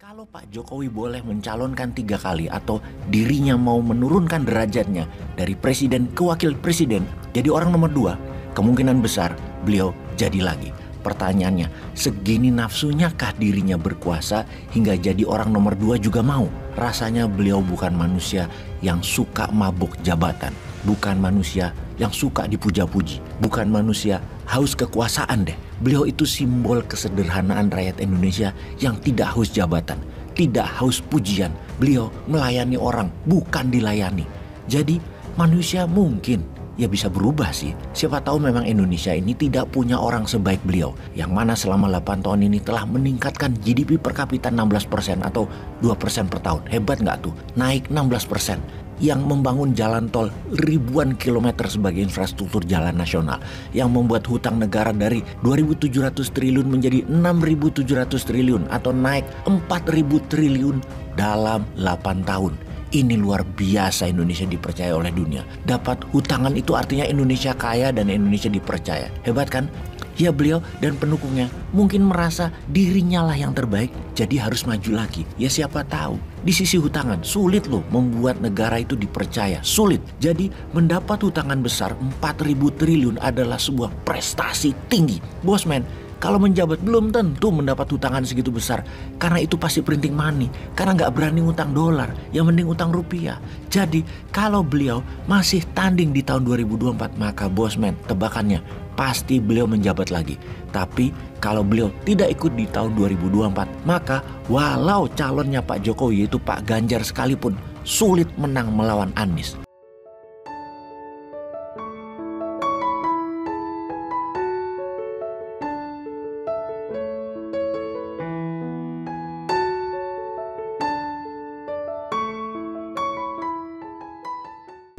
Kalau Pak Jokowi boleh mencalonkan 3 kali atau dirinya mau menurunkan derajatnya dari presiden ke wakil presiden jadi orang nomor 2, kemungkinan besar beliau jadi lagi. Pertanyaannya, segini nafsunya kah dirinya berkuasa hingga jadi orang nomor 2 juga mau? Rasanya beliau bukan manusia yang suka mabuk jabatan, bukan manusia yang suka dipuja-puji, bukan manusia haus kekuasaan deh. Beliau itu simbol kesederhanaan rakyat Indonesia yang tidak haus jabatan, tidak haus pujian. Beliau melayani orang, bukan dilayani. Jadi manusia mungkin ya bisa berubah sih. Siapa tahu memang Indonesia ini tidak punya orang sebaik beliau, yang mana selama 8 tahun ini telah meningkatkan GDP per kapita 16% atau 2% per tahun. Hebat nggak tuh? Naik 16%. Yang membangun jalan tol ribuan kilometer sebagai infrastruktur jalan nasional, yang membuat hutang negara dari 2.700 triliun menjadi 6.700 triliun atau naik 4.000 triliun dalam 8 tahun. Ini luar biasa Indonesia dipercaya oleh dunia. Dapat hutangan itu artinya Indonesia kaya dan Indonesia dipercaya. Hebat kan? Ya, beliau dan pendukungnya mungkin merasa dirinya lah yang terbaik, jadi harus maju lagi. Ya siapa tahu, di sisi hutangan sulit loh membuat negara itu dipercaya. Sulit. Jadi mendapat hutangan besar 4.000 triliun adalah sebuah prestasi tinggi. Bosman, kalau menjabat belum tentu mendapat hutangan segitu besar. Karena itu pasti printing money. Karena nggak berani utang dolar, yang mending utang rupiah. Jadi kalau beliau masih tanding di tahun 2024, maka bosman, tebakannya pasti beliau menjabat lagi. Tapi kalau beliau tidak ikut di tahun 2024, maka walau calonnya Pak Jokowi yaitu Pak Ganjar sekalipun sulit menang melawan Anies.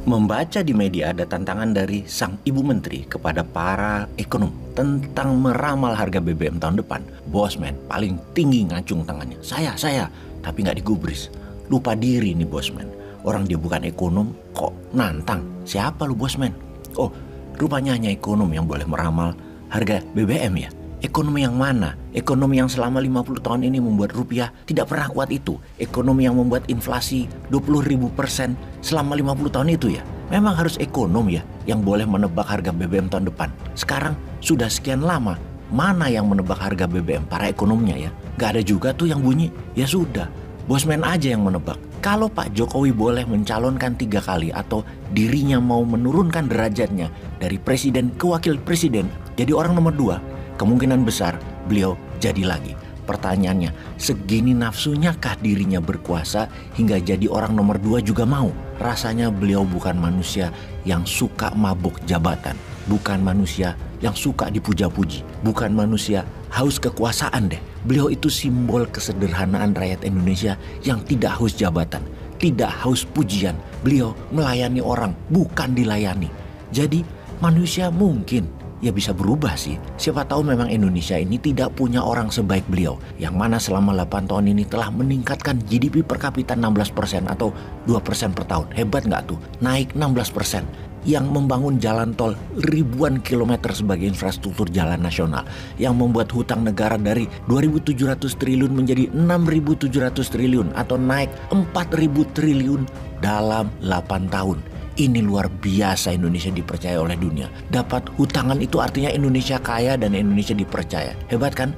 Membaca di media ada tantangan dari sang ibu menteri kepada para ekonom tentang meramal harga BBM tahun depan. Bosman paling tinggi ngacung tangannya. Saya, tapi nggak digubris. Lupa diri nih bosman. Orang dia bukan ekonom kok nantang. Siapa lu bosman? Oh, rupanya hanya ekonom yang boleh meramal harga BBM ya. Ekonomi yang mana? Ekonomi yang selama 50 tahun ini membuat rupiah tidak pernah kuat itu. Ekonomi yang membuat inflasi 20.000% selama 50 tahun itu ya. Memang harus ekonom ya yang boleh menebak harga BBM tahun depan. Sekarang sudah sekian lama, mana yang menebak harga BBM? Para ekonomnya ya. Gak ada juga tuh yang bunyi. Ya sudah, bosman aja yang menebak. Kalau Pak Jokowi boleh mencalonkan 3 kali atau dirinya mau menurunkan derajatnya dari presiden ke wakil presiden jadi orang nomor 2, kemungkinan besar beliau jadi lagi. Pertanyaannya, segini nafsunya kah dirinya berkuasa hingga jadi orang nomor 2 juga mau? Rasanya beliau bukan manusia yang suka mabuk jabatan, bukan manusia yang suka dipuja-puji, bukan manusia haus kekuasaan deh. Beliau itu simbol kesederhanaan rakyat Indonesia yang tidak haus jabatan, tidak haus pujian. Beliau melayani orang, bukan dilayani. Jadi manusia mungkin ya bisa berubah sih. Siapa tahu memang Indonesia ini tidak punya orang sebaik beliau, yang mana selama 8 tahun ini telah meningkatkan GDP per kapita 16% atau 2% per tahun. Hebat nggak tuh? Naik 16%. Yang membangun jalan tol ribuan kilometer sebagai infrastruktur jalan nasional, yang membuat hutang negara dari 2.700 triliun menjadi 6.700 triliun atau naik 4.000 triliun dalam 8 tahun. Ini luar biasa Indonesia dipercaya oleh dunia. Dapat hutangan itu artinya Indonesia kaya dan Indonesia dipercaya. Hebat kan?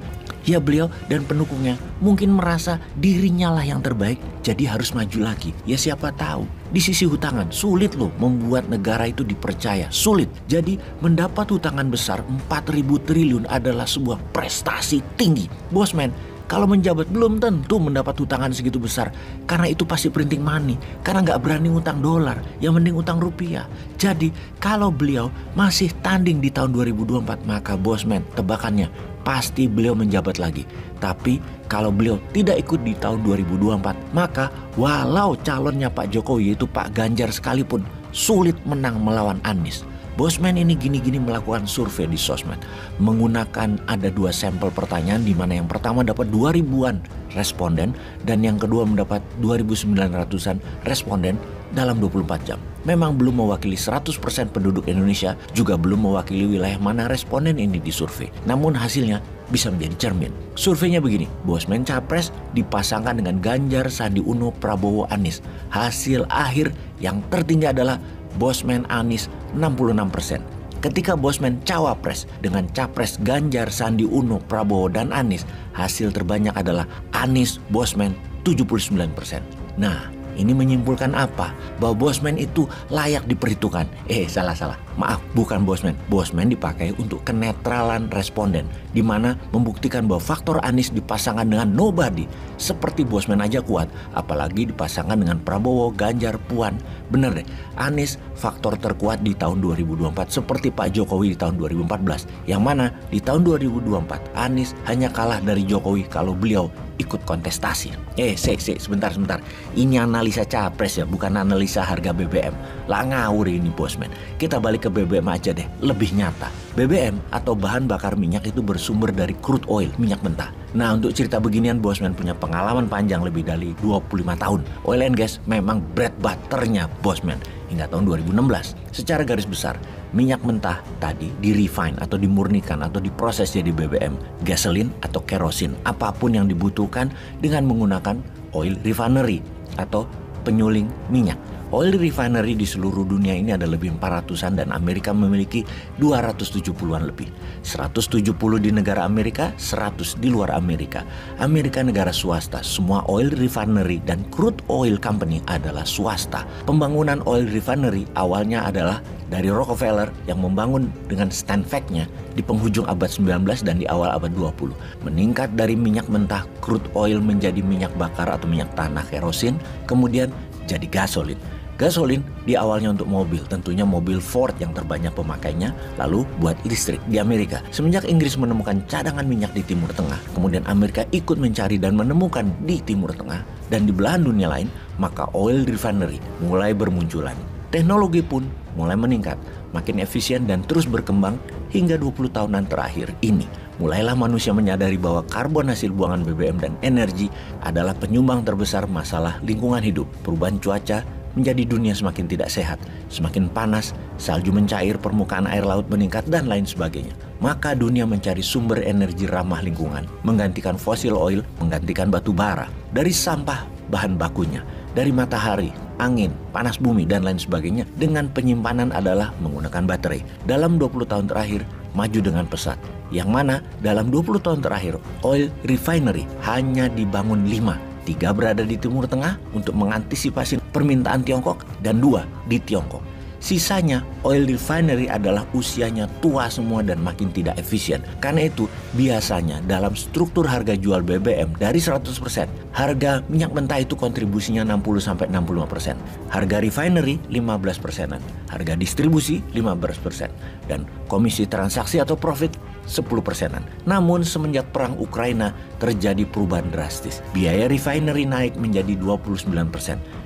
Ya, beliau dan pendukungnya mungkin merasa dirinya lah yang terbaik, jadi harus maju lagi. Ya siapa tahu, di sisi hutangan sulit loh membuat negara itu dipercaya. Sulit. Jadi mendapat hutangan besar 4.000 triliun adalah sebuah prestasi tinggi. Bosman, kalau menjabat belum tentu mendapat hutangan segitu besar. Karena itu pasti printing money. Karena nggak berani utang dolar, yang mending utang rupiah. Jadi kalau beliau masih tanding di tahun 2024, maka bosman, tebakannya pasti beliau menjabat lagi. Tapi kalau beliau tidak ikut di tahun 2024, maka walau calonnya Pak Jokowi yaitu Pak Ganjar sekalipun sulit menang melawan Anies. Bosman ini gini-gini melakukan survei di sosmed, menggunakan ada 2 sampel pertanyaan, di mana yang pertama dapat 2.000-an responden dan yang kedua mendapat 2.900-an responden dalam 24 jam. Memang belum mewakili 100% penduduk Indonesia, juga belum mewakili wilayah mana responden ini disurvei. Namun hasilnya bisa menjadi cermin. Surveinya begini, Bosman Capres dipasangkan dengan Ganjar, Sandi Uno, Prabowo, Anies. Hasil akhir yang tertinggi adalah Bosman Anies 66%. Ketika Bosman Cawapres dengan Capres Ganjar, Sandi Uno, Prabowo, dan Anies, hasil terbanyak adalah Anies Bosman 79%. Nah, ini menyimpulkan apa? Bahwa Bosman itu layak diperhitungkan. Salah. Maaf, bukan Bosman. Bosman dipakai untuk kenetralan responden, di mana membuktikan bahwa faktor Anies dipasangkan dengan nobody. Seperti Bosman aja kuat, apalagi dipasangkan dengan Prabowo, Ganjar, Puan. Bener deh, Anies faktor terkuat di tahun 2024 seperti Pak Jokowi di tahun 2014. Yang mana di tahun 2024 Anies hanya kalah dari Jokowi kalau beliau ikut kontestasi. Sebentar. Ini analisa capres ya, bukan analisa harga BBM. Lah ngawur ini Bosman. Kita balik ke BBM aja deh, lebih nyata. BBM atau bahan bakar minyak itu bersumber dari crude oil, minyak mentah. Nah, untuk cerita beginian Bosman punya pengalaman panjang lebih dari 25 tahun. Oil and gas memang bread butternya Bosman hingga tahun 2016. Secara garis besar, minyak mentah tadi di-refine atau dimurnikan atau diproses jadi BBM, gasoline atau kerosin, apapun yang dibutuhkan dengan menggunakan oil refinery atau penyuling minyak. Oil refinery di seluruh dunia ini ada lebih 400-an dan Amerika memiliki 270-an lebih. 170 di negara Amerika, 100 di luar Amerika. Amerika negara swasta, semua oil refinery dan crude oil company adalah swasta. Pembangunan oil refinery awalnya adalah dari Rockefeller yang membangun dengan Steinbeck-nya di penghujung abad 19 dan di awal abad 20. Meningkat dari minyak mentah crude oil menjadi minyak bakar atau minyak tanah kerosin, kemudian jadi gasolin. Gasolin di awalnya untuk mobil, tentunya mobil Ford yang terbanyak pemakainya, lalu buat listrik di Amerika. Semenjak Inggris menemukan cadangan minyak di Timur Tengah, kemudian Amerika ikut mencari dan menemukan di Timur Tengah, dan di belahan dunia lain, maka oil refinery mulai bermunculan. Teknologi pun mulai meningkat, makin efisien dan terus berkembang hingga 20 tahunan terakhir ini. Mulailah manusia menyadari bahwa karbon hasil buangan BBM dan energi adalah penyumbang terbesar masalah lingkungan hidup, perubahan cuaca, menjadi dunia semakin tidak sehat, semakin panas, salju mencair, permukaan air laut meningkat, dan lain sebagainya. Maka dunia mencari sumber energi ramah lingkungan, menggantikan fosil oil, menggantikan batu bara, dari sampah bahan bakunya, dari matahari, angin, panas bumi, dan lain sebagainya, dengan penyimpanan adalah menggunakan baterai. Dalam 20 tahun terakhir, maju dengan pesat, yang mana dalam 20 tahun terakhir, oil refinery hanya dibangun 5. 3 berada di Timur Tengah untuk mengantisipasi permintaan Tiongkok dan 2 di Tiongkok. Sisanya oil refinery adalah usianya tua semua dan makin tidak efisien. Karena itu biasanya dalam struktur harga jual BBM dari 100%, harga minyak mentah itu kontribusinya 60-65%. Harga refinery 15%-an, harga distribusi 15%, dan komisi transaksi atau profit 10%-an. Namun semenjak perang Ukraina terjadi perubahan drastis. Biaya refinery naik menjadi 29%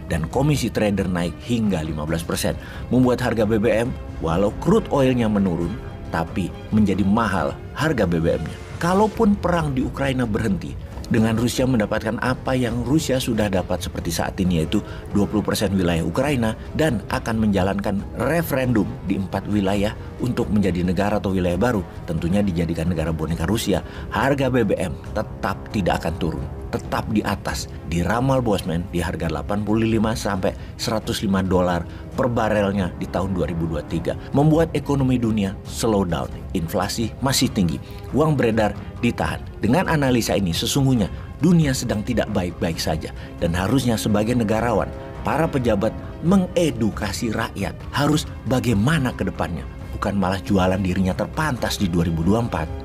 dan komisi trader naik hingga 15%. Membuat harga BBM walau crude oilnya menurun tapi menjadi mahal harga BBM-nya. Kalaupun perang di Ukraina berhenti, dengan Rusia mendapatkan apa yang Rusia sudah dapat seperti saat ini, yaitu 20% wilayah Ukraina, dan akan menjalankan referendum di 4 wilayah untuk menjadi negara atau wilayah baru, tentunya dijadikan negara boneka Rusia, harga BBM tetap tidak akan turun, tetap di atas. Diramal Bosman di harga 85 sampai 105 dolar per barelnya di tahun 2023, membuat ekonomi dunia slow down, inflasi masih tinggi, uang beredar ditahan. Dengan analisa ini sesungguhnya dunia sedang tidak baik-baik saja, dan harusnya sebagai negarawan, para pejabat mengedukasi rakyat harus bagaimana ke depannya, bukan malah jualan dirinya terpantas di 2024.